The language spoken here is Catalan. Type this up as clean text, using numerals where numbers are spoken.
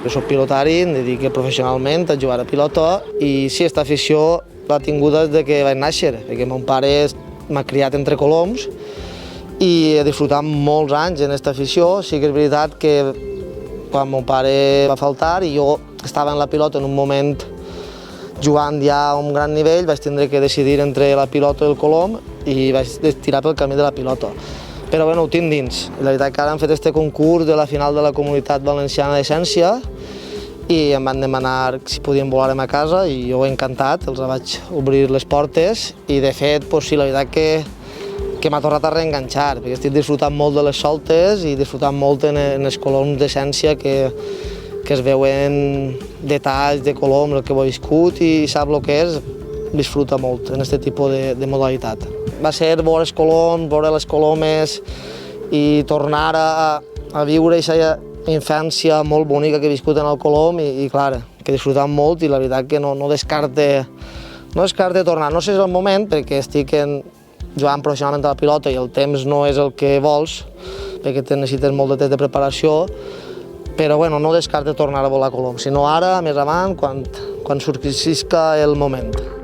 Jo soc pilotari, em dedico professionalment a jugar a pilota i sí, aquesta afició l'ha tingut des que vaig néixer, perquè mon pare m'ha criat entre coloms i he disfrutat molts anys en aquesta afició. Sí que és veritat que quan mon pare va faltar i jo estava en la pilota en un moment jugant ja a un gran nivell, vaig tindre que decidir entre la pilota i el colom i vaig tirar pel camí de la pilota. Però bueno, ho tinc dins. La veritat que ara hem fet este concurs de la final de la Comunitat Valenciana d'Essència i em van demanar si podien volar a casa i jo he encantat, els vaig obrir les portes i de fet, sí, la veritat que m'ha tornat a reenganxar, perquè estic disfrutant molt de les soltes i disfrutant molt en els coloms d'essència que es veuen detalls de colom, el que ho he viscut i sap el que és, disfruta molt en aquest tipus de modalitat. Va ser veure els coloms, veure les colomes i tornar a viure aquesta infància molt bonica que he viscut en el colom i clar, que he disfrutat molt i la veritat que no descarte tornar. No sé si és el moment perquè estic jugant professionalment a la pilota i el temps no és el que vols, perquè necessites molt de temps de preparació, però bueno, no descarte tornar a volar colom, sinó ara, més avant, quan sorgisca el moment.